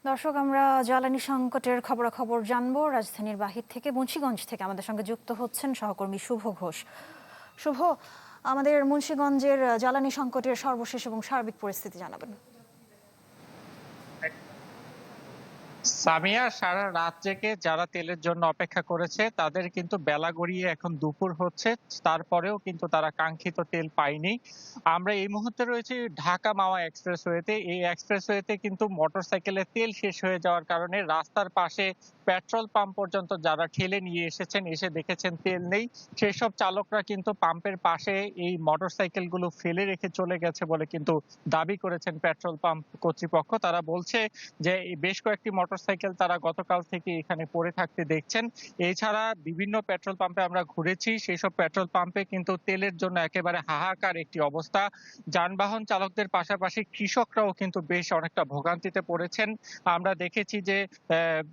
দর্শক, আমরা জ্বালানি সংকটের খবরাখবর জানবো রাজধানীর বাহির থেকে। মুন্সিগঞ্জ থেকে আমাদের সঙ্গে যুক্ত হচ্ছেন সহকর্মী শুভ ঘোষ। শুভ, আমাদের মুন্সিগঞ্জের জ্বালানি সংকটের সর্বশেষ এবং সার্বিক পরিস্থিতি জানাবেন। সামিয়া, সারা রাত জেগে যারা তেলের জন্য অপেক্ষা করেছে তাদের কিন্তু বেলা গড়িয়ে এখন দুপুর হচ্ছে, তারপরেও কিন্তু তারা কাঙ্ক্ষিত তেল পায়নি। আমরা এই মুহূর্তে রয়েছি ঢাকা মাওয়া এক্সপ্রেসওয়েতে। এই এক্সপ্রেসওয়েতে কিন্তু মোটরসাইকেলের তেল শেষ হয়ে যাওয়ার কারণে রাস্তার পাশে পেট্রোল পাম্প পর্যন্ত যারা ঠেলে নিয়ে এসেছেন, এসে দেখেছেন তেল নেই, সেসব চালকরা কিন্তু পাম্পের পাশে এই মোটরসাইকেল গুলো ফেলে রেখে চলে গেছে বলে কিন্তু দাবি করেছেন পেট্রোল পাম্প কর্তৃপক্ষ। তারা বলছে যে বেশ কয়েকটি মোটরসাইকেল তারা গতকাল থেকে এখানে পড়ে থাকতে দেখছেন। এছাড়া বিভিন্ন পেট্রোল পাম্পে আমরা ঘুরেছি, সেই সব পেট্রোল পাম্পে কিন্তু তেলের জন্য একেবারে হাহাকার একটি অবস্থা। যানবাহন চালকদের পাশাপাশি কৃষকরাও কিন্তু বেশ অনেকটা ভোগান্তিতে পড়েছেন। আমরা দেখেছি যে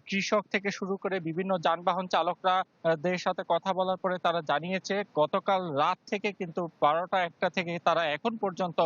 কৃষক থেকে শুরু করে বিভিন্ন যানবাহন চালকরা দের সাথে কথা বলার পরে তারা জানিয়েছে গতকাল রাত থেকে কিন্তু 12টা-1টা থেকে তারা এখন পর্যন্ত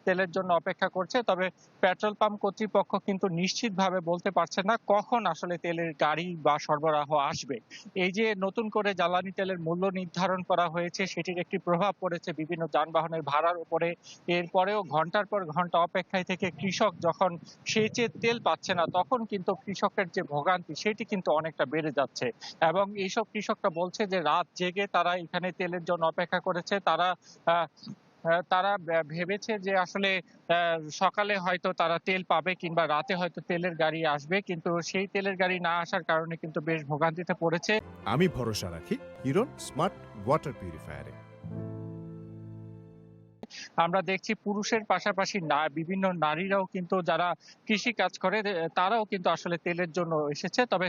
তেলের জন্য অপেক্ষা করছে। তবে পেট্রোল পাম্প কর্তৃপক্ষ কিন্তু নিশ্চিতভাবে বলতে পারছে না কখন আসলে তেলের গাড়ি বা সরবরাহ আসবে। এই যে নতুন করে জ্বালানি তেলের মূল্য নির্ধারণ করা হয়েছে, সেটির একটি প্রভাব পড়েছে বিভিন্ন যানবাহনের ভাড়ার উপরে। এরপরেও ঘন্টার পর ঘন্টা অপেক্ষায় থেকে কৃষক যখন সেচের তেল পাচ্ছে না, তখন কিন্তু কৃষকের যে ভোগান্তি সেটি কিন্তু অনেকটা বেড়ে যাচ্ছে। এবং এইসব কৃষকরা বলছে যে রাত জেগে তারা এখানে তেলের জন্য অপেক্ষা করেছে। তারা আহ তারা ভেবেছে যে আসলে সকালে হয়তো তারা তেল পাবে কিংবা রাতে হয়তো তেলের গাড়ি আসবে, কিন্তু সেই তেলের গাড়ি না আসার কারণে কিন্তু বেশ ভোগান্তিতে পড়েছে। আমি ভরসা রাখি হিরন স্মার্ট ওয়াটার পিউরিফায়ারে। আমরা দেখছি পুরুষের পাশাপাশি বিভিন্ন নারীরাও কিন্তু যারা কৃষি কাজ করে তারাও কিন্তু আসলে তেলের জন্য এসেছে। তবে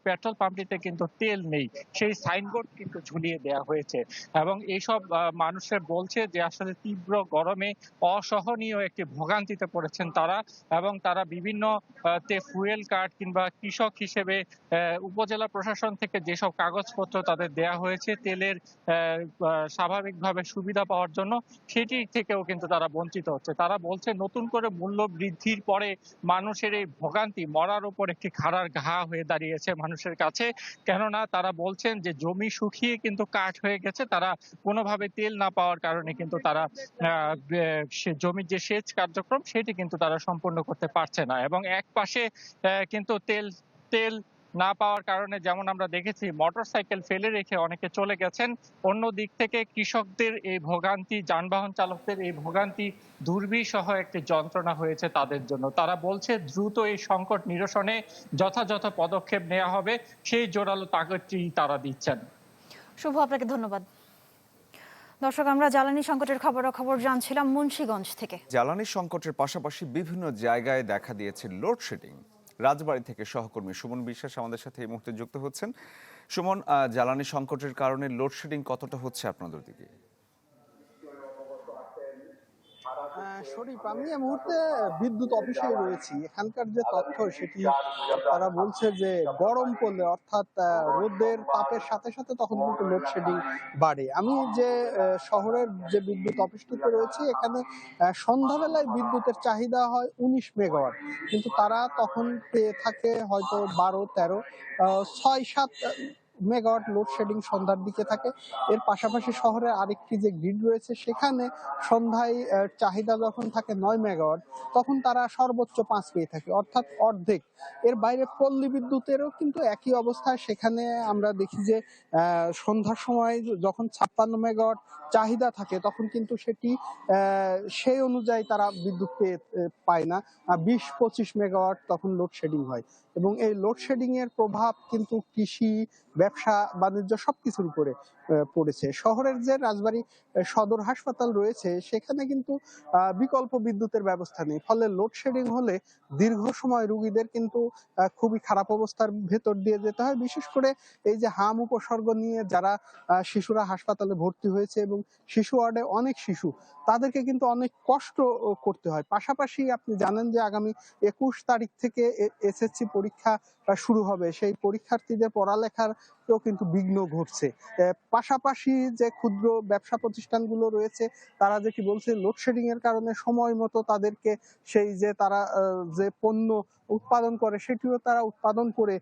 পেট্রোল পাম্পটিতে কিন্তু তেল নেই, সেই সাইনবোর্ড কিন্তু ঝুলিয়ে দেওয়া হয়েছে। এবং এইসব মানুষের বলছে যে আসলে তীব্র গরমে অসহনীয় একটি ভোগান্তিতে পড়েছেন তারা। এবং তারা বিভিন্ন ফুয়েল কার্ড কিংবা কৃষক হিসেবে উপজেলা প্রশাসন থেকে যেসব কাগজপত্র তাদের দেয়া হয়েছে তেলের স্বাভাবিকভাবে সুবিধা পাওয়ার জন্য, সেটি থেকেও কিন্তু তারা বঞ্চিত হচ্ছে। তারা বলছে নতুন করে মূল্য বৃদ্ধির পরে মানুষের এই ভোগান্তি মরার উপর একটি খাড়ার ঘা হয়ে দাঁড়িয়েছে মানুষের কাছে। কেননা তারা বলছেন যে জমি শুকিয়ে কিন্তু কাঠ হয়ে গেছে, তারা কোনোভাবে তেল না পাওয়ার কারণে কিন্তু তারা জমির যে সেচ কার্যক্রম সেটি কিন্তু তারা সম্পন্ন করতে পারছে না। এবং এক পাশে কিন্তু তেল তেল না পাওয়ার কারণে যেমন আমরা দেখেছি মোটরসাইকেল ফেলে রেখে অনেকে চলে গেছেন, অন্য দিক থেকে কৃষকদের এই ভোগান্তি, যানবাহন চালকদের এই ভোগান্তি দুর্বিষহ একটি যন্ত্রণা হয়েছে তাদের জন্য। তারা বলছে দ্রুত এই সংকট নিরসনে যথাযথ পদক্ষেপ নেওয়া হবে, সেই জোরালো তাগিদটি তারা দিচ্ছেন। শুভ, আপনাকে ধন্যবাদ। দর্শক, আমরা জ্বালানি সংকটের খবরাখবর জানছিলাম মুন্সিগঞ্জ থেকে। জ্বালানি সংকটের পাশাপাশি বিভিন্ন জায়গায় দেখা দিয়েছে লোডশেডিং। রাজবাড়ী থেকে সহকর্মী সুমন বিশ্বাস আমাদের সাথে এই মুহূর্তে যুক্ত হচ্ছেন। সুমন, জ্বালানি সংকটের কারণে লোডশেডিং কতটা হচ্ছে আপনাদের দিকে? শরীফ, আমি এই মুহূর্তে বিদ্যুৎ অফিসে রয়েছি। এখানকার যে তথ্য সেটি তারা বলছে যে গরম পড়লে অর্থাৎ রোদের তাপের সাথে সাথে তখন কিন্তু লোডশেডিং বাড়ে। আমি যে শহরের যে বিদ্যুৎ অফিসটিতে রয়েছি, এখানে সন্ধ্যাবেলায় বিদ্যুতের চাহিদা হয় 19 মেগাওয়াট, কিন্তু তারা তখন পেয়ে থাকে হয়তো 12-13, 6-7 মেগাওয়াট লোডশেডিং সন্ধ্যার দিকে থাকে। এর পাশাপাশি শহরের আরেকটি যে গ্রিড রয়েছে সেখানে সন্ধ্যায় চাহিদা যখন থাকে 9 মেগাওয়াট, তখন তারা সর্বোচ্চ 5 পেয়ে থাকে, অর্থাৎ অর্ধেক। এর বাইরে পল্লী বিদ্যুতেরও কিন্তু একই অবস্থা। সেখানে আমরা দেখি যে সন্ধ্যার সময় যখন 56 মেগাওয়াট চাহিদা থাকে তখন কিন্তু সেটি সেই অনুযায়ী তারা বিদ্যুৎ পায় না, 20-25 মেগাওয়াট তখন লোডশেডিং হয়। এবং এই লোডশেডিং এর প্রভাব কিন্তু কৃষি, ব্যবসা বাণিজ্য সবকিছুর উপরে পড়েছে। শহরের যে রাজবাড়ী সদর হাসপাতাল রয়েছে সেখানে কিন্তু বিকল্প বিদ্যুতের ব্যবস্থা নেই, ফলে লোডশেডিং হলে দীর্ঘ সময় রোগীদের কিন্তু খুবই খারাপ অবস্থার ভেতর দিয়ে যেতে হয়। বিশেষ করে এই যে হাম উপসর্গ নিয়ে যারা শিশুরা হাসপাতালে ভর্তি হয়েছে এবং শিশু ওয়ার্ডে অনেক শিশু, তাদেরকে কিন্তু অনেক কষ্ট করতে হয়। পাশাপাশি আপনি জানেন যে আগামী 21 তারিখ থেকে এসএসসি পরীক্ষা শুরু হবে, সেই পরীক্ষার্থীদের পড়ালেখার কিন্তু বিঘ্ন ঘটছে। পাশাপাশি যে ক্ষুদ্র ব্যবসা প্রতিষ্ঠানগুলো রয়েছে তারা যে কি বলছে লোডশেডিং এর কারণে সময় মতো তাদেরকে সেই যে তারা যে পণ্য উৎপাদন করে সেটিও তারা উৎপাদন করে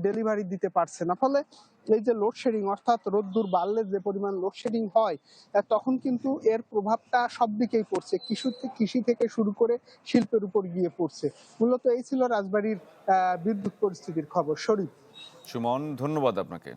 ডেলিভারি দিতে পারছে না। ফলে এই যে লোডশেডিং অর্থাৎ রোদ্দুর বাড়লে যে পরিমাণ লোডশেডিং হয় তখন কিন্তু এর প্রভাবটা সব দিকেই পড়ছে, কৃষি থেকে শুরু করে শিল্পের উপর গিয়ে পড়ছে। মূলত এই ছিল রাজবাড়ীর বিদ্যুৎ পরিস্থিতির খবর। শরীফ। সুমন, ধন্যবাদ আপনাকে।